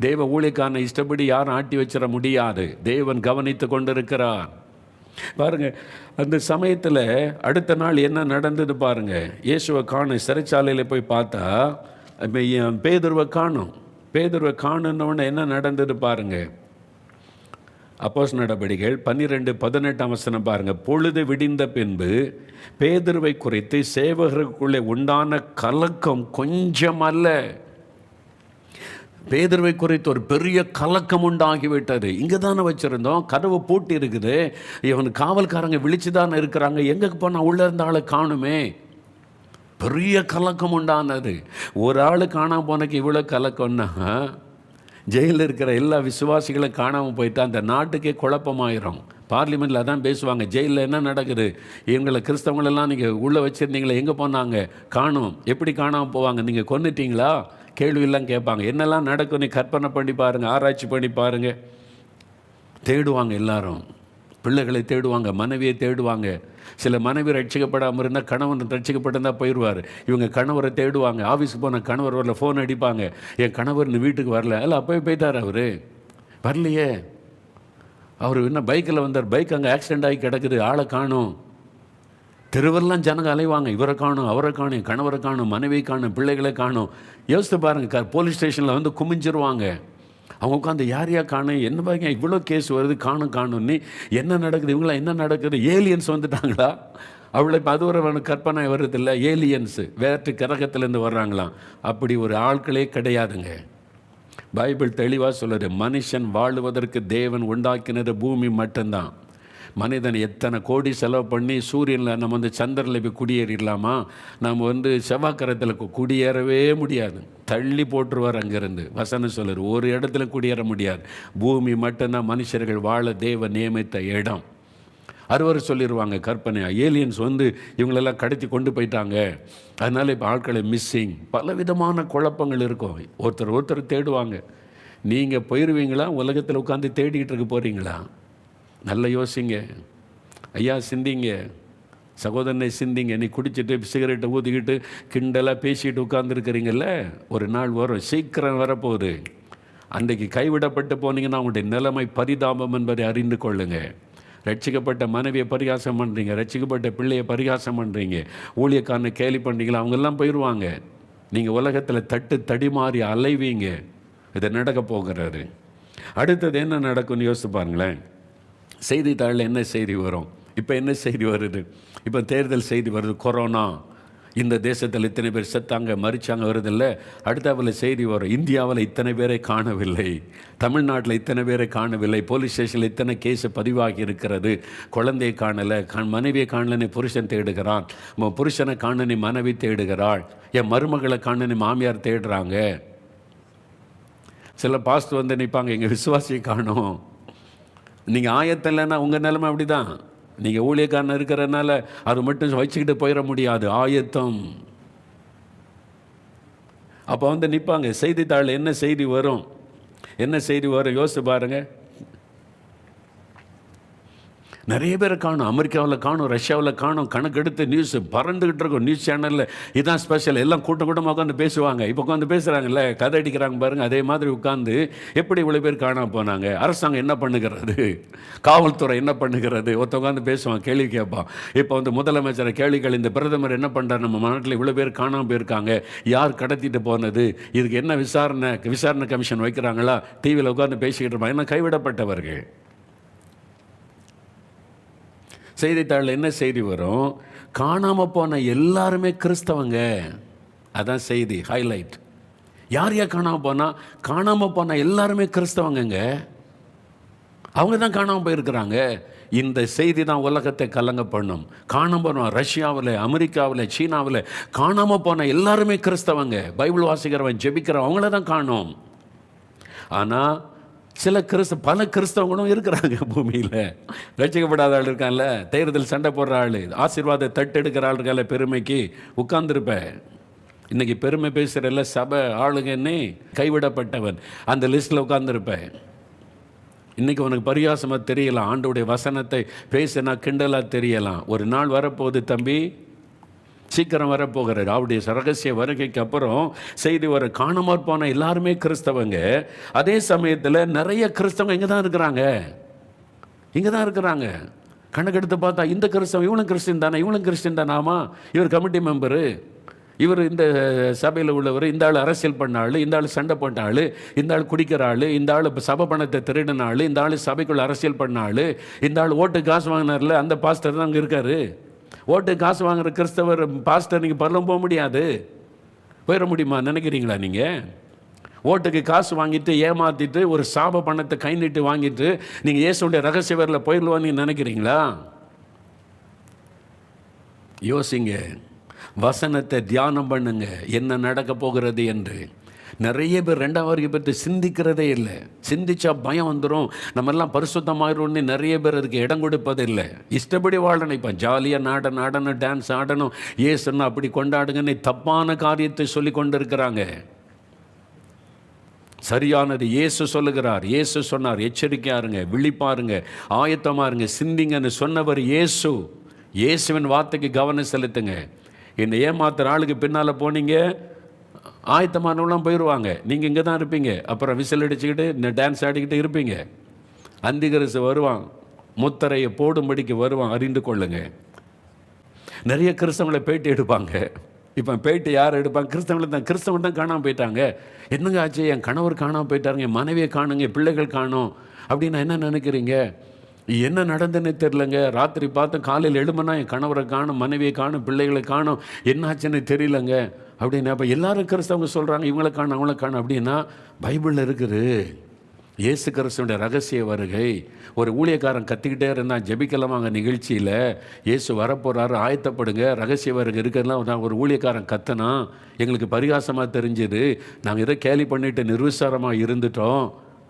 Speaker 1: தேவ ஊழியக்காரனை இஷ்டப்படி யாரும் ஆட்டி வச்சிட முடியாது. தேவன் கவனித்து கொண்டிருக்கிறார். பாருங்கள், அந்த சமயத்தில் அடுத்த நாள் என்ன நடந்தது பாருங்கள். இயேசுவை காணும், சிறைச்சாலையில் போய் பார்த்தா பேதுருவை காணும். பேதுருவை காணுன்னொன்னே என்ன நடந்தது பாருங்கள். அப்போஸ்தலர் நடபடிகள் 12:18 பாருங்கள். பொழுது விடிந்த பின்பு பேதுருவை குறித்து சேவகர்களுக்குள்ளே உண்டான கலக்கம் கொஞ்சம் அல்ல. பேதுருவை குறித்து ஒரு பெரிய கலக்கம் உண்டாகிவிட்டது. இங்கே தானே வச்சுருந்தோம், கதவு பூட்டி இருக்குது, இவன் காவல்காரங்க விழிச்சு தானே இருக்கிறாங்க, எங்கே போனால் உள்ளே இருந்த ஆளை காணுமே. பெரிய கலக்கம் உண்டானது. ஒரு ஆள் காணாமல் போனக்கு இவ்வளோ கலக்கம்னா, ஜெயிலில் இருக்கிற எல்லா விசுவாசிகளும் காணாமல் போயிட்டா அந்த நாட்டுக்கே குழப்பமாயிரும். பார்லிமெண்ட்டில் அதான் பேசுவாங்க, ஜெயிலில் என்ன நடக்குது, இவங்களை கிறிஸ்தவங்களெல்லாம் நீங்கள் உள்ளே வச்சுருந்தீங்களே, எங்கே போனாங்க, காணும், எப்படி காணாமல் போவாங்க, நீங்கள் கொன்னுட்டீங்களா, கேள்வியெல்லாம் கேட்பாங்க. என்னெல்லாம் நடக்கும் நீ கற்பனை பண்ணி பாருங்கள், ஆராய்ச்சி பண்ணி பாருங்கள். தேடுவாங்க, எல்லாரும் பிள்ளைகளை தேடுவாங்க, மனைவியை தேடுவாங்க. சில மனைவி ரட்சிக்கப்படாமல் இருந்தால் கணவன் ரட்சிக்கப்பட்டிருந்தால் போயிடுவார். இவங்க கணவரை தேடுவாங்க. ஆஃபீஸுக்கு போன கணவர் வரல, ஃபோன் அடிப்பாங்க, என் கணவர் இந்த வீட்டுக்கு வரல. இல்லை, அப்போயே போயிட்டார், அவர் வரலையே, அவர் என்ன பைக்கில் வந்தார், பைக் அங்கே ஆக்சிடெண்ட் ஆகி கிடக்குது, ஆளை காணும். தெருவெல்லாம் ஜனங்க அலைவாங்க, இவரை காணும், அவரை காணும், கணவரை காணும், மனைவி காணும், பிள்ளைகளை காணும். யோசித்து பாருங்கள், போலீஸ் ஸ்டேஷனில் வந்து குமிஞ்சிருவாங்க. அவங்க உட்காந்து யாரையா காணும், என்ன பாருங்க இவ்வளோ கேஸ் வருது, காணும்னு என்ன நடக்குது, இவங்களாம் என்ன நடக்குது, ஏலியன்ஸ் வந்துட்டாங்களா, அவளை இப்போ அது ஒரு கற்பனை வருதில்லை, ஏலியன்ஸு வேற்று கிரகத்திலேருந்து வர்றாங்களாம். அப்படி ஒரு ஆட்களே கிடையாதுங்க. பைபிள் தெளிவாக சொல்லுது, மனுஷன் வாழுவதற்கு தேவன் உண்டாக்கினது பூமி மட்டும்தான். மனிதன் எத்தனை கோடி செலவு பண்ணி சூரியனில் நம்ம வந்து சந்திரனில் போய் குடியேறிடலாமா, நம்ம வந்து செவ்வாய்க்கிரகத்தில் குடியேறவே முடியாது, தள்ளி போட்டுருவார் அங்கேருந்து. வசனம் சொல்லுற ஒரு இடத்துல குடியேற முடியாது, பூமி மட்டும்தான் மனுஷர்கள் வாழ தேவன் நியமித்த இடம். அறுவர் சொல்லிடுவாங்க கற்பனையாக, ஏலியன்ஸ் வந்து இவங்களெல்லாம் கடத்தி கொண்டு போயிட்டாங்க, அதனால் இப்போ ஆட்களை மிஸ்ஸிங், பல விதமான குழப்பங்கள் இருக்கும். ஒருத்தர் தேடுவாங்க. நீங்கள் போயிடுவீங்களா, உலகத்தில் உட்காந்து தேடிக்கிட்டு இருக்க போகிறீங்களா? நல்லா யோசிங்க ஐயா, சிந்திங்க, சகோதரனை சிந்திங்க. நீ குடிச்சிட்டு சிகரெட்டை ஊற்றிக்கிட்டு கிண்டலாக பேசிக்கிட்டு உட்காந்துருக்கிறீங்கள, ஒரு நாள் வரும், சீக்கிரம் வரப்போகுது. அன்றைக்கு கைவிடப்பட்டு போனீங்கன்னா அவங்களுடைய நிலைமை பரிதாபம் என்பதை அறிந்து கொள்ளுங்க. ரட்சிக்கப்பட்ட மனைவியை பரிகாசம் பண்ணுறீங்க, ரட்சிக்கப்பட்ட பிள்ளையை பரிகாசம் பண்ணுறீங்க, ஊழியக்காரனை கேலி பண்ணுறீங்களா, அவங்கெல்லாம் போயிடுவாங்க. நீங்கள் உலகத்தில் தடிமாறி அலைவீங்க. இதை நடக்க போகிறாரு. அடுத்தது என்ன நடக்கும்னு யோசித்து பாருங்களேன். செய்தித்தாளில் என்ன செய்தி வரும், இப்போ என்ன செய்தி வருது, இப்போ தேர்தல் செய்தி வருது, கொரோனா, இந்த தேசத்தில் இத்தனை பேர் செத்தாங்க, மறிச்சாங்க வருதில்ல. அடுத்தாவில் செய்தி வரும், இந்தியாவில் இத்தனை பேரை காணவில்லை, தமிழ்நாட்டில் இத்தனை பேரை காணவில்லை, போலீஸ் ஸ்டேஷனில் இத்தனை கேஸு பதிவாகி இருக்கிறது, குழந்தையை காணலை, மனைவியை காணலன்னு புருஷன் தேடுகிறான், புருஷனை காணனி மனைவி தேடுகிறாள், என் மருமகளை காணனி மாமியார் தேடுறாங்க. சில பாஸ்ட் வந்து நிற்பாங்க, எங்கள் விசுவாசியை காணும். நீங்கள் ஆயத்தம் இல்லைன்னா உங்கள் நிலைமை அப்படி தான். நீங்கள் ஊழியக்காரன் இருக்கிறனால அது மட்டும் வச்சுக்கிட்டு போயிட முடியாது, ஆயத்தம். அப்போ வந்து நிற்பாங்க. செய்தித்தாள் என்ன செய்தி வரும், என்ன செய்தி வரும் யோசிச்சு பாருங்கள். நிறைய பேரை காணும், அமெரிக்காவில் காணும், ரஷ்யாவில் காணும், கணக்கெடுத்து நியூஸ் பறந்துக்கிட்டு இருக்கும். நியூஸ் சேனலில் இதுதான் ஸ்பெஷல், எல்லாம் கூட்டமாக உட்காந்து பேசுவாங்க. இப்போ உட்காந்து பேசுகிறாங்கல்ல, கதை அடிக்கிறாங்க பாருங்கள். அதே மாதிரி உட்காந்து எப்படி இவ்வளோ பேர் காணாமல் போனாங்க, அரசாங்கம் என்ன பண்ணுகிறது, காவல்துறை என்ன பண்ணுகிறது, ஒருத்த உட்காந்து பேசுவான், கேள்வி கேட்பான். இப்போ வந்து முதலமைச்சரை கேள்விகள், இந்த பிரதமர் என்ன பண்ணுறார், நம்ம நாட்டில் இவ்வளோ பேர் காணாமல் போயிருக்காங்க, யார் கடத்திட்டு போனது, இதுக்கு என்ன விசாரணை கமிஷன் வைக்கிறாங்களா, டிவியில் உட்காந்து பேசிக்கிட்டு இருப்பாங்க. என்ன கைவிடப்பட்டவர்கள். செய்தித்தாளில் என்ன செய்தி வரும், காணாமல் போன எல்லாருமே கிறிஸ்தவங்க. அதான் செய்தி ஹைலைட். யார் யார் காணாமல் போனால், காணாமல் போன எல்லாருமே கிறிஸ்தவங்கங்க, அவங்க தான் காணாமல் போயிருக்கிறாங்க. இந்த செய்தி தான் உலகத்தை கலங்க பண்ணும். காணாமல் போனோம், ரஷ்யாவில், அமெரிக்காவில், சீனாவில் காணாமல் போன எல்லாருமே கிறிஸ்தவங்க. பைபிள் வாசிக்கிறவன், ஜெபிக்கிறவன், அவங்கள தான் காணும். ஆனால் பல கிறிஸ்தவங்களும் இருக்கிறாங்க பூமியில். ரட்சிக்கப்படாத ஆள் இருக்கான்ல, தேர்தல் சண்டை போடுற ஆள், ஆசீர்வாத தட்டெடுக்கிற ஆள் இருக்கால, பெருமைக்கு உட்கார்ந்துருப்பேன். இன்றைக்கி பெருமை பேசுகிறல்ல சபை ஆளுங்கன்னே கைவிடப்பட்டவன், அந்த லிஸ்ட்டில் உட்கார்ந்துருப்பேன். இன்றைக்கி உனக்கு பரியாசமாக தெரியலாம், ஆண்டோடைய வசனத்தை பேசினா கிண்டலாக தெரியலாம். ஒரு நாள் வரப்போகுது தம்பி, சீக்கிரம் வரப்போகிறார். அவருடைய ரகசிய வருகைக்கு அப்புறம் செய்தி வர, காணாமற் போன எல்லாருமே கிறிஸ்தவங்க. அதே சமயத்தில் நிறைய கிறிஸ்தவங்க இங்கே தான் இருக்கிறாங்க, இங்கே தான் இருக்கிறாங்க. கணக்கெடுத்து பார்த்தா இந்த கிறிஸ்தவன் இவனும் கிறிஸ்டின் தானே, இவனும் கிறிஸ்டின் தானே, ஆமாம் இவர் கமிட்டி மெம்பரு, இவர் இந்த சபையில் உள்ளவர், இந்த ஆள் அரசியல் பண்ண ஆள், இந்த ஆள் சண்டை போட்ட ஆள், இந்த ஆள் குடிக்கிற ஆள், இந்த ஆள் சபை பணத்தை திருடின ஆள், இந்த ஆள் சபைக்குள்ள அரசியல் பண்ண ஆள், இந்த ஆள் ஓட்டு காசு வாங்கினார்ல அந்த பாஸ்டர் தான் அங்கே இருக்காரு. ஓட்டு காசு வாங்குற கிறிஸ்தவர் பாஸ்டர் நீங்கள் பரலம் போக முடியாது, போயிட முடியுமா நினைக்கிறீங்களா? நீங்கள் ஓட்டுக்கு காசு வாங்கிட்டு ஏமாற்றிட்டு ஒரு சாப பணத்தை கை நீட்டு வாங்கிட்டு நீங்கள் இயேசுடைய ரகசிய வேரில் போயிடலான்னு நினைக்கிறீங்களா? யோசிங்க, வசனத்தை தியானம் பண்ணுங்க, என்ன நடக்க போகிறது என்று. நிறைய பேர் ரெண்டாம் வருகை பற்றி சிந்திக்கிறதே இல்லை. சிந்திச்சா பயம் வந்துடும், நம்மெல்லாம் பரிசுத்தமாயிடும்னு நிறைய பேர் அதுக்கு இடம் கொடுப்பதில்லை. இஷ்டப்படி வாழ நினைப்பேன், ஜாலியாக ஆடணும், டான்ஸ் ஆடணும், ஏசுன்னா அப்படி கொண்டாடுங்கன்னு தப்பான காரியத்தை சொல்லி கொண்டு இருக்கிறாங்க. சரியானது இயேசு சொல்லுகிறார். இயேசு சொன்னார், எச்சரிக்கையாருங்க, விழிப்பாருங்க, ஆயத்தமாருங்க, சிந்திங்கன்னு சொன்னவர் இயேசு. இயேசுவின் வார்த்தைக்கு கவனம் செலுத்துங்க. என்னை ஏமாத்துற ஆளுக்கு பின்னால் போனீங்க, ஆயத்தமானவங்களாம் போயிடுவாங்க, நீங்கள் இங்கே தான் இருப்பீங்க. அப்புறம் விசில் அடிச்சுக்கிட்டு இந்த டான்ஸ் ஆடிக்கிட்டு இருப்பீங்க. அந்திகரிசு வருவான், முத்தரையை போடும்படிக்கு வருவான், அறிந்து கொள்ளுங்க. நிறைய கிறிஸ்தவங்களை பேட்டி எடுப்பாங்க. இப்போ பேட்டி யார் எடுப்பாங்க? கிறிஸ்தவங்க தான் காணாமல் போயிட்டாங்க. என்னங்க ஆச்சு, என் கணவர் காணாமல் போயிட்டாருங்க, என் மனைவியை காணுங்க, பிள்ளைகள் காணும் அப்படின்னா என்ன நினைக்கிறீங்க? என்ன நடந்துன்னு தெரிலங்க. ராத்திரி பார்த்து காலையில் எழுமனா என் கணவரை காணும், மனைவியை காணும், பிள்ளைகளை காணும், என்னாச்சுன்னு தெரியலங்க அப்படின்னா. அப்போ எல்லாரும் கிறிஸ்தவங்க சொல்கிறாங்க இவங்களை காணும் அவங்கள காணும் அப்படின்னா பைபிளில் இருக்குது. இயேசு கிறிஸ்துவோட ரகசிய வருகை. ஒரு ஊழியக்காரன் கத்திக்கிட்டே இருந்தான், ஜெபிக்கலாமாங்க நிகழ்ச்சியில், இயேசு வரப்போகிறாரு ஆயத்தப்படுங்க, ரகசிய வருகை இருக்கிறதுலாம். நான் ஒரு ஊழியக்காரன் கத்தனா, எங்களுக்கு பரிகாசமாக தெரிஞ்சது, நாங்கள் எதை கேலி பண்ணிட்டு நிர்விசாரமாக இருந்துட்டோம்,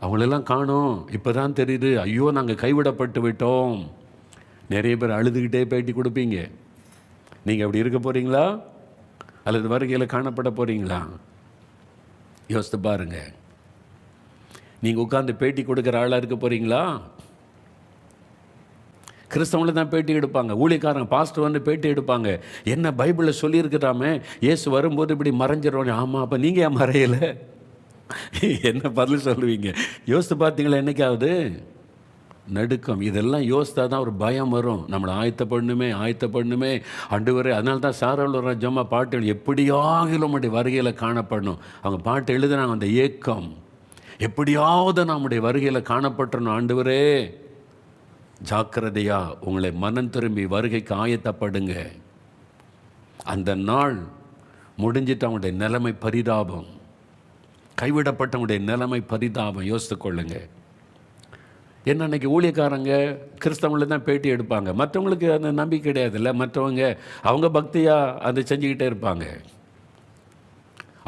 Speaker 1: அவங்களெல்லாம் காணோம், இப்போ தான் தெரியுது, ஐயோ நாங்கள் கைவிடப்பட்டு விட்டோம். நிறைய பேர் அழுதுகிட்டே பேட்டி கொடுப்பீங்க. நீங்கள் அப்படி இருக்க போகிறீங்களா அல்லது வருகையில் காணப்பட போகிறீங்களா? யோசித்து பாருங்கள். நீங்கள் உட்காந்து பேட்டி கொடுக்குற ஆளாக இருக்க போகிறீங்களா? கிறிஸ்தவங்களை தான் பேட்டி எடுப்பாங்க, ஊழியக்காரங்க பாஸ்டர் வந்து பேட்டி எடுப்பாங்க. என்ன பைபிளில் சொல்லியிருக்கிறாமே, இயேசு வரும்போது இப்படி மறைஞ்சிடணும். ஆமாம், அப்போ நீங்கள் ஏன் மறையலை? என்ன பதில் சொல்லுவீங்க? யோசித்து பார்த்தீங்களா என்னைக்காவது? நடுக்கம். இதெல்லாம் யோசித்தா தான் ஒரு பயம் வரும். நம்மளை ஆயத்தப்படணுமே ஆண்டவரே. அதனால தான் சாரோல ராஜம்மா பாட்டு எப்படியாகிலும் நம்முடைய வருகையில் காணப்படணும். அவங்க பாட்டு எழுதுனாங்க, அந்த ஏக்கம், எப்படியாவது நம்முடைய வருகையில் காணப்பட்டணும் ஆண்டவரே. ஜாக்கிரதையா உங்களை மனம் திரும்பி வருகைக்கு ஆயத்தப்படுங்க. அந்த நாள் முடிஞ்சிட்டு அவனுடைய நிலைமை பரிதாபம், கைவிடப்பட்டவனுடைய நிலைமை பரிதாபம். யோசித்து கொள்ளுங்க. என்ன அன்றைக்கி ஊழியக்காரங்க கிறிஸ்தவங்கள தான் பேட்டி எடுப்பாங்க, மற்றவங்களுக்கு அந்த நம்பிக்கை கிடையாதுல்ல. மற்றவங்க அவங்க பக்தியாக அதை செஞ்சுக்கிட்டே இருப்பாங்க.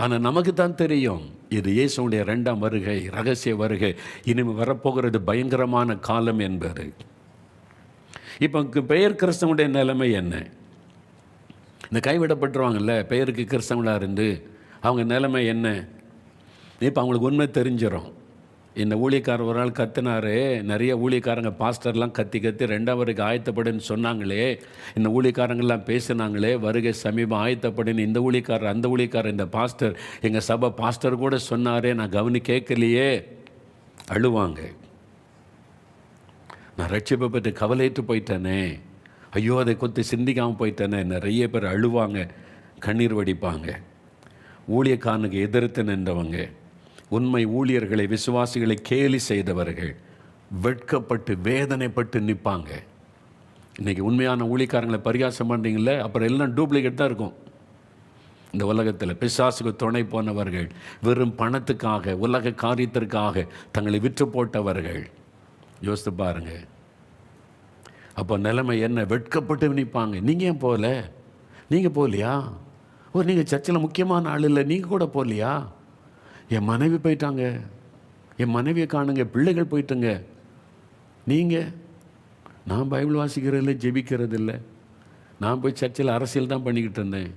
Speaker 1: ஆனால் நமக்கு தான் தெரியும் இது இயேசுடைய 2ஆம் வருகை, ரகசிய வருகை, இனிமேல் வரப்போகிறது பயங்கரமான காலம் என்பது. இப்போ பெயர் கிறிஸ்தவனுடைய நிலைமை என்ன? இந்த கைவிடப்பட்டுருவாங்கல்ல, பெயருக்கு கிறிஸ்தவங்களாக இருந்து அவங்க நிலைமை என்ன? இப்போ அவங்களுக்கு உண்மை தெரிஞ்சிடும். இந்த ஊழியக்காரர் ஒரு நாள் கத்தினாரு, நிறைய ஊழியக்காரங்க பாஸ்டர்லாம் கத்தி 2ஆம் வருகை ஆயத்தப்படுன்னு சொன்னாங்களே, இந்த ஊழியக்காரங்கள்லாம் பேசினாங்களே, வருகை சமீபம் ஆயத்தப்படுன்னு இந்த ஊழியக்காரர் அந்த ஊழியக்காரர் இந்த பாஸ்டர் எங்கள் சபை பாஸ்டர் கூட சொன்னாரே, நான் கேட்கலையே, அழுவாங்க. நான் ரட்சிப்பை பற்றி கவலையிட்டு போயிட்டேனே, ஐயோ அதை கொத்து சிந்திக்காமல் போயிட்டேனே. நிறைய பேர் அழுவாங்க, கண்ணீர் வடிப்பாங்க. ஊழியக்காரனுக்கு எதிர்த்து நின்றவங்க, உண்மை ஊழியர்களை விசுவாசிகளை கேலி செய்தவர்கள் வெட்கப்பட்டு வேதனைப்பட்டு நிற்பாங்க. இன்றைக்கி உண்மையான ஊழியக்காரங்களை பரிகாசம் பண்ணுறீங்களே, அப்புறம் எல்லாம் டூப்ளிகேட் தான் இருக்கும். இந்த உலகத்தில் பிசாசுக்கு துணை போனவர்கள், வெறும் பணத்துக்காக உலக காரியத்திற்காக தங்களை விற்று போட்டவர்கள். யோசித்து பாருங்கள். அப்போ நிலைமை என்ன? வெட்கப்பட்டு நிற்பாங்க. நீங்கள் ஏன் போகல? நீங்கள் போகலையா? நீங்கள் சர்ச்சில் முக்கியமான ஆள் இல்லை, நீங்கள் கூட போகலையா? என் மனைவி போயிட்டாங்க, என் மனைவியை காணுங்க, பிள்ளைகள் போயிட்டுங்க. நீங்கள்? நான் பைபிள் வாசிக்கிறதில்ல, ஜெபிக்கிறது இல்லை, நான் போய் சர்ச்சில் அரசியல் தான் பண்ணிக்கிட்டு இருந்தேன்,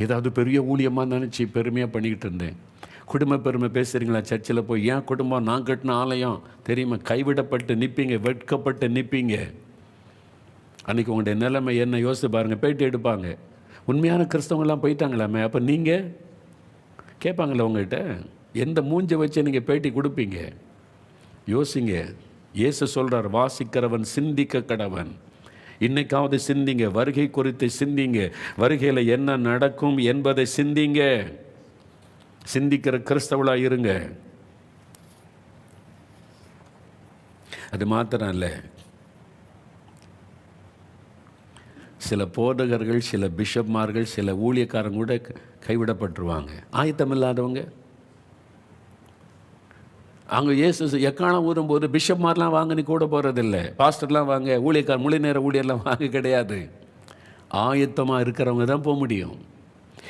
Speaker 1: ஏதாவது பெரிய ஊழியமாக நினச்சி பெருமையாக பண்ணிக்கிட்டு இருந்தேன். குடும்ப பெருமை பேசுகிறீங்களா சர்ச்சில் போய்? ஏன் குடும்பம், நான் கட்டின ஆலயம் தெரியுமா? கைவிடப்பட்டு நிற்பீங்க, வெட்கப்பட்டு நிற்பீங்க. அன்றைக்கி உங்களுடைய நிலைமை என்ன? யோசித்து பாருங்கள். பேட்டி எடுப்பாங்க, உண்மையான கிறிஸ்தவங்களாம் போயிட்டாங்களாமே, அப்போ நீங்கள் கேட்பாங்களே உங்கள்கிட்ட, எந்த மூஞ்சை வச்சு நீங்கள் பேட்டி கொடுப்பீங்க? யோசிங்க. இயேசு சொல்கிறார், வாசிக்கிறவன் சிந்திக்க கடவன். இன்னைக்காவது சிந்திங்க, வருகை குறித்து சிந்திங்க, வருகையில் என்ன நடக்கும் என்பதை சிந்திங்க. சிந்திக்கிற கிறிஸ்தவளாக இருங்க. அது மாத்திரம் இல்லை, சில போதகர்கள், சில பிஷப்மார்கள், சில ஊழியக்காரங்க கூட கைவிடப்பட்டுருவாங்க. ஆயத்தம் இல்லாதவங்க. அங்கே இயேசு எக்காலம் ஊறும்போது பிஷப்மார்லாம் வாங்க நீ கூட போகிறதில்லை, பாஸ்டர்லாம் வாங்க, ஊழியக்கார முழு நேர ஊழியர்லாம் வாங்க கிடையாது. ஆயத்தமாக இருக்கிறவங்க தான் போக முடியும்.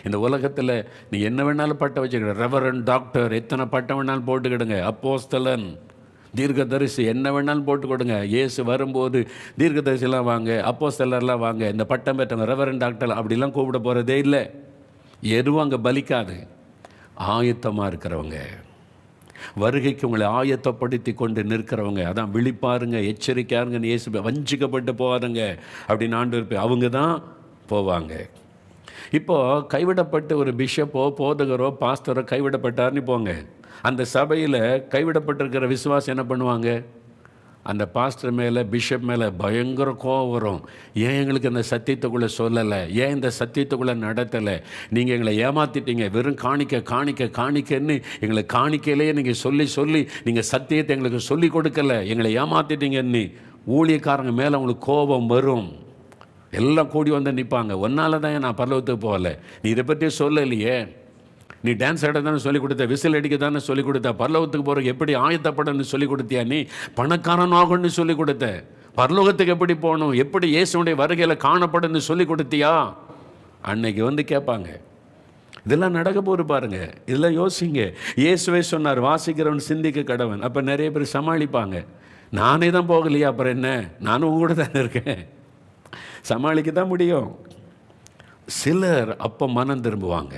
Speaker 1: இந்த உலகத்தில் நீ என்ன வேணாலும் பட்டம் வச்சுக்கிட, ரெவரண்ட், டாக்டர், எத்தனை பட்டம் வேணாலும் போட்டுக்கிடுங்க, அப்போஸ்தலன், தீர்க்கதரிசி, என்ன வேணாலும் போட்டு கொடுங்க. இயேசு வரும்போது தீர்க்கதரிசிலாம் வாங்க, அப்போஸ்தலர்லாம் வாங்க, இந்த பட்டம் பெற்றவங்க ரெவரண்ட், டாக்டர் அப்படிலாம் கூப்பிட போகிறதே இல்லை. எதுவும் அங்கே பலிக்காது. ஆயத்தமாக இருக்கிறவங்க, வருகைக்கு உங்களை ஆயத்தப்படுத்தி கொண்டு நிற்கிறவங்க, அதான் விழிப்பாருங்க, எச்சரிக்கையாருங்கன்னு இயேசு, வஞ்சிக்கப்பட்டு போவாருங்க அப்படின்னு ஆண்டவர், அவங்க தான் போவாங்க. இப்போது கைவிடப்பட்டு ஒரு பிஷப்போ போதகரோ பாஸ்டரோ கைவிடப்பட்டார்னு போங்க, அந்த சபையில் கைவிடப்பட்டிருக்கிற விசுவாசம் என்ன பண்ணுவாங்க? அந்த பாஸ்டர் மேலே, பிஷப் மேலே பயங்கர கோவம் வரும். ஏன் எங்களுக்கு இந்த சத்தியத்துக்குள்ளே சொல்லலை, ஏன் இந்த சத்தியத்துக்குள்ளே நடத்தலை, நீங்கள் எங்களை ஏமாற்றிட்டீங்க, வெறும் காணிக்க காணிக்க காணிக்கன்னு எங்களை காணிக்கையிலேயே நீங்கள் சொல்லி சொல்லி நீங்கள் சத்தியத்தை எங்களுக்கு சொல்லி கொடுக்கல, எங்களை ஏமாற்றிட்டீங்கன்னு ஊழியக்காரங்க மேலே அவங்களுக்கு கோபம் வரும். எல்லாம் கூடி வந்து நிற்பாங்க. ஒன்றால் தான் நான் பரலோகத்துக்கு போகலை, நீ இதை பற்றி சொல்லலையே, நீ டான்ஸ் ஆட தானே சொல்லிக் கொடுத்த, விசில் அடிக்க தானே சொல்லிக் கொடுத்த, பரலோகத்துக்கு போகிறக்கு எப்படி ஆயத்தப்படன்னு சொல்லிக் கொடுத்தியா, நீ பணக்காரனாகணும்னு சொல்லிக் கொடுத்த, பரலோகத்துக்கு எப்படி போகணும், எப்படி இயேசுடைய வருகையில் காணப்படுன்னு சொல்லிக் கொடுத்தியா? அன்னைக்கு வந்து கேட்பாங்க. இதெல்லாம் நடக்க போது பாருங்க, இதெல்லாம் யோசிங்க. இயேசுவே சொன்னார், வாசிக்கிறவன் சிந்திக்க கடவன். அப்போ நிறைய பேர் சமாளிப்பாங்க, நானே தான் போகலையா, அப்புறம் என்ன, நானும் உங்க கூட தானே இருக்கேன், சமாளிக்க தான் முடியும். சிலர் அப்போ மனம் திரும்புவாங்க.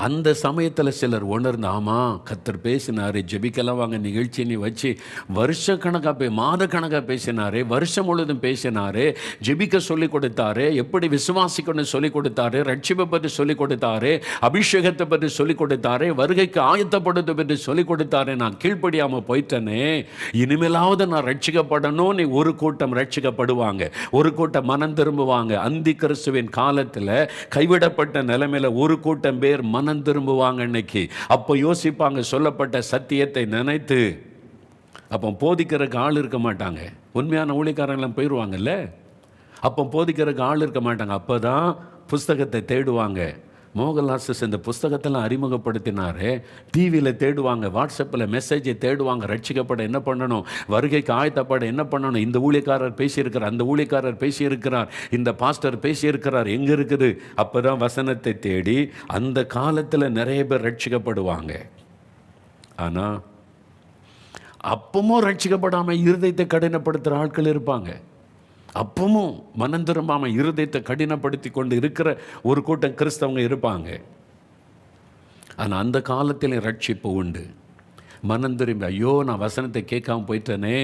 Speaker 1: அந்த சமயத்தில் சிலர் உணர்ந்து, ஆமாம் கர்த்தர் பேசினார், ஜெபிக்கலாம் வாங்க நிகழ்ச்சியை வச்சு வருஷக்கணக்காக மாத கணக்காக பேசினாரே, வருஷம் முழுவதும் பேசினாரே, ஜெபிக்க சொல்லிக் கொடுத்தாரு, எப்படி விசுவாசிக்கணும்னு சொல்லிக் கொடுத்தாரு, ரட்சிப்பை பற்றி சொல்லிக் கொடுத்தாரு, அபிஷேகத்தை பற்றி சொல்லிக் கொடுத்தாரு, வருகைக்கு ஆயத்தப்படுத்த பற்றி சொல்லிக் கொடுத்தாரு, நான் கீழ்ப்படியாமல் போயிட்டேனே, இனிமேலாவது நான் ரட்சிக்கப்படணும். நீ ஒரு கூட்டம் ரட்சிக்கப்படுவாங்க, ஒரு கூட்டம் மனம் திரும்புவாங்க. அந்தி கிறிஸ்துவின் காலத்தில் கைவிடப்பட்ட நிலைமையில் ஒரு கூட்டம் பேர் மனம் திரும்புவாங்க. இன்னைக்கு அப்போ யோசிப்பாங்க, சொல்லப்பட்ட சத்தியத்தை நினைத்து. அப்போ போதிக்கிறதுக்கு ஆள் இருக்க மாட்டாங்க, உண்மையான ஊழியக்காரங்களாம் போயிடுவாங்கல்ல, அப்போ போதிக்கிறதுக்கு ஆள் இருக்க மாட்டாங்க. அப்போ தான் புஸ்தகத்தை தேடுவாங்க. மோகன்லால் இந்த புஸ்தகத்தெல்லாம் அறிமுகப்படுத்தினாரு. டிவியில் தேடுவாங்க, வாட்ஸ்அப்பில் மெசேஜை தேடுவாங்க. ரட்சிக்கப்பட என்ன பண்ணணும், வருகைக்கு ஆயத்தப்பட என்ன பண்ணணும், இந்த ஊழியக்காரர் பேசியிருக்கிறார், அந்த ஊழியக்காரர் பேசியிருக்கிறார், இந்த பாஸ்டர் பேசியிருக்கிறார், எங்கே இருக்குது. அப்போ தான் வசனத்தை தேடி அந்த காலத்தில் நிறைய பேர் ரட்சிக்கப்படுவாங்க. ஆனால் அப்பவும் ரட்சிக்கப்படாமல் இருதயத்தை கடினப்படுத்துகிற ஆட்கள் இருப்பாங்க. அப்பவும் மனம் திரும்பாமல் இருதயத்தை கடினப்படுத்தி கொண்டு இருக்கிற ஒரு கூட்டம் கிறிஸ்தவங்க இருப்பாங்க. ஆனால் அந்த காலத்தில் ரட்சிப்பு உண்டு. மனம் திரும்பி, ஐயோ நான் வசனத்தை கேட்காம போயிட்டேனே,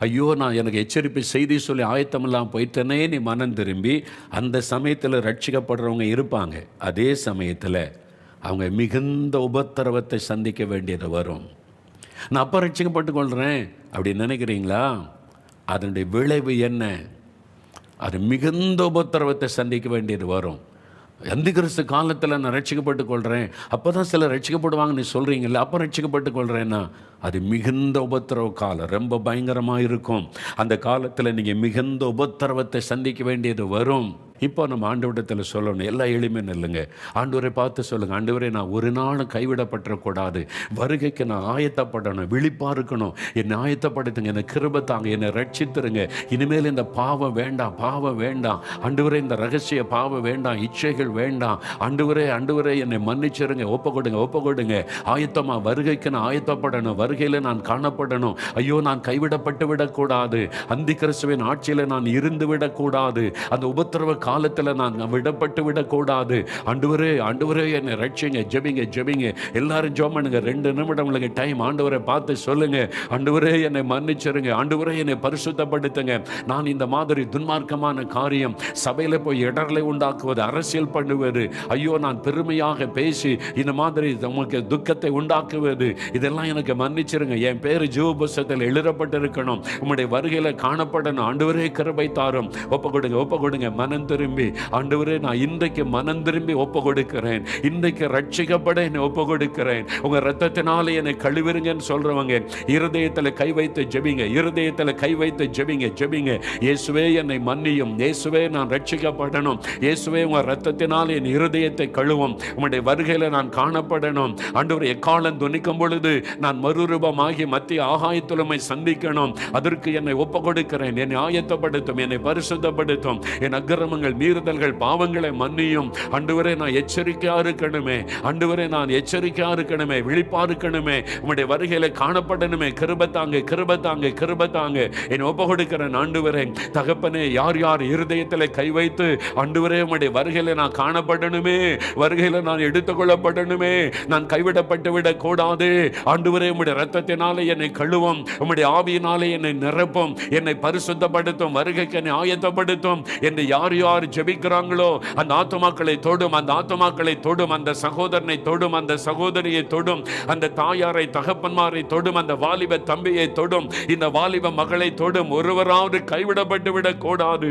Speaker 1: ஐயோ நான் எனக்கு எச்சரிப்பு செய்தி சொல்லி ஆயத்தமில்லாமல் போயிட்டேனே, நீ மனம் திரும்பி அந்த சமயத்தில் ரட்சிக்கப்படுறவங்க இருப்பாங்க. அதே சமயத்தில் அவங்க மிகுந்த உபத்திரவத்தை சந்திக்க வேண்டியது வரும். நான் அப்போ ரட்சிக்கப்பட்டு கொள்கிறேன் அப்படி நினைக்கிறீங்களா? அதனுடைய விளைவு என்ன? அது மிகுந்த உபத்திரவத்தை சந்திக்க வேண்டியது வரும். அந்தி கிறிஸ்து காலத்தில் நான் ரட்சிக்கப்பட்டு கொள்கிறேன், அப்போ தான் சிலர் ரட்சிக்கப்படுவாங்கன்னு சொல்கிறீங்கல்ல, அப்போ ரட்சிக்கப்பட்டு கொள்கிறேன்னா அது மிகுந்த உபத்திரவ காலம், ரொம்ப பயங்கரமாக இருக்கும். அந்த காலத்தில் நீங்கள் மிகுந்த உபத்திரவத்தை சந்திக்க வேண்டியது வரும். இப்போ நம்ம ஆண்டவரிடத்தில் சொல்லணும், எல்லாம் எளிமை இல்லைங்க. ஆண்டவரை பார்த்து சொல்லுங்கள், ஆண்டவரே நான் ஒரு நாளும் கைவிடப்பட்டுறக்கூடாது, வருகைக்கு நான் ஆயத்தப்படணும், விழிப்பாக இருக்கணும், என்னை ஆயத்தப்படுத்துங்க, என்னை கிருபை தாங்க, என்னை ரட்சித்துருங்க. இனிமேல் இந்த பாவம் வேண்டாம், பாவம் வேண்டாம் ஆண்டவரே, இந்த ரகசிய பாவம் வேண்டாம், இச்சைகள் வேண்டாம் ஆண்டவரே, ஆண்டவரே என்னை மன்னிச்சிருங்க, ஒப்பு கொடுங்க. ஆயத்தமாக வருகைக்கு நான் ஆயத்தப்படணும், வருகையில் நான் காணப்படணும். ஐயோ நான் கைவிடப்பட்டு விடக்கூடாது, அந்தி கிறிஸ்துவின் ஆட்சியில் நான் இருந்து விடக்கூடாது, அந்த உபத்திரவ காலத்தில் நான் விடப்பட்டு விடக்கூடாது. ஆண்டவரே என்னை ரட்சிங்க. ஜெபிங்க. எல்லாரும் ஜெபம் பண்ணுங்க. 2 நிமிடம் உங்களுக்கு டைம். ஆண்டவரை பார்த்து சொல்லுங்க, ஆண்டவரே என்னை மன்னிச்சிருங்க, ஆண்டவரே என்னை பரிசுத்தப்படுத்துங்க. நான் இந்த மாதிரி துன்மார்க்கமான காரியம், சபையில் போய் இடர்களை உண்டாக்குவது, அரசியல் பண்ணுவது, ஐயோ நான் பெருமையாக பேசி இந்த மாதிரி உங்களுக்கு துக்கத்தை உண்டாக்குவது, இதெல்லாம் எனக்கு மன்னிச்சிருங்க. என் பேரு ஜீவ புஸ்தகத்தில் எழுதப்பட்டிருக்கணும், உம்முடைய வருகையில் காணப்படணும். ஆண்டவரே கிருபை தாரும். ஒப்பு கொடுங்க. மனம் திரும்பி, ஆண்டவரே நான் இன்றைக்கு மனம் திரும்பி ஒப்பு கொடுக்கிறேன், இன்றைக்கு ரட்சிக்கப்பட என்னை ஒப்பு கொடுக்கிறேன், உங்க ரத்தத்தினாலே என்னை கழுவிருங்கன்னு சொல்றவங்க இருதயத்தில் கை வைத்து ஜெபிங்க. இயேசுவே என்னை மன்னியும், இயேசுவே நான் ரட்சிக்கப்படணும், இயேசுவே உங்க ரத்தத்தினால் என் இருதயத்தை கழுவும், உம்முடைய வருகையில் நான் காணப்படணும். ஆண்டவரே எக்காலம் துணிக்கும் பொழுது நான் மறுரூபமாகி மத்திய ஆகாயத்துலமை சந்திக்கணும். அதற்கு என்னை ஒப்பு கொடுக்கிறேன். என்னை ஆயத்தப்படுத்தும், என்னை பரிசுத்தப்படுத்தும், என் அக்கிரமங்கள் மீறுதல்கள் பாவங்களை மன்னியும். ஆண்டவரே நான் எச்சரிக்கையா இருக்கணுமே, ஆண்டவரே நான் எச்சரிக்கையா இருக்கணுமே, விழிப்பா இருக்கணுமே, உம்முடைய வருகையில காணப்படணுமே. கிருபை தாங்க. என்னை ஒப்பு கொடுக்கிறேன். ஆண்டவரே தகப்பனே, யார் இருதயத்தில் கை வைத்து ஆண்டவரே உம்முடைய வருகையில நான் காணப்படணுமே, வருகையில நான் எடுத்துக்கொள்ளப்படணுமே, நான் கைவிடப்பட்டு விடக் கூடாது. ஆண்டவரே உம்முடைய ரத்தத்தினாலே என்னை கழுவும், உம்முடைய ஆவியினாலே என்னை நிரப்பும், என்னை பரிசுத்தப்படுத்தும், வருகைக்கு என்னை ஆயத்தப்படுத்தும் என்று யார் ஜெபிக்கிறாங்களோ அந்த ஆத்துமாக்களை தொடும், அந்த சகோதரனை தொடும், அந்த சகோதரியை தொடும், அந்த தாயாரை தகப்பன்மாரை தொடும், அந்த வாலிப தம்பியை தொடும், இந்த வாலிப மகளை தொடும். ஒருவராவது கைவிடப்பட்டு விடக் கூடாது.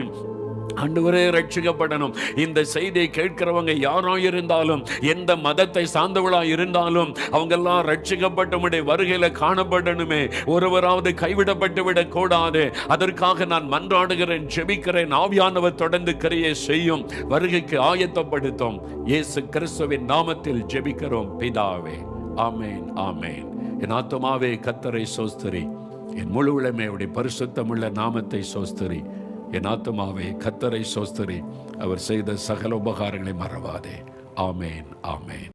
Speaker 1: ஆண்டவரே ரட்சிக்கப்படணும். இந்த செய்தியை கேட்கிறவங்க யாரோ இருந்தாலும், எந்த மதத்தை சார்ந்தவளா இருந்தாலும், அவங்க எல்லாம் ரட்சிக்கப்பட்ட வருகையில காணப்படணுமே, ஒருவராவது கைவிடப்பட்டு விடக் கூடாது. அதற்காக நான் மன்றாடுகிறேன், ஜெபிக்கிறேன். ஆவியானவர் தொடர்ந்து கிரியை செய்யும், வருகைக்கு ஆயத்தப்படுத்தும். இயேசு கிறிஸ்துவின் நாமத்தில் ஜெபிக்கிறோம் பிதாவே. ஆமேன். என் ஆத்துமாவே கர்த்தரை சோஸ்திரி, என் முழு உளமையுடைய பரிசுத்தமுள்ள நாமத்தை சோஸ்திரி. என் ஆத்துமாவே கர்த்தரை சோஸ்திரி, அவர் செய்த சகல உபகாரங்களை மறவாதே. ஆமேன்.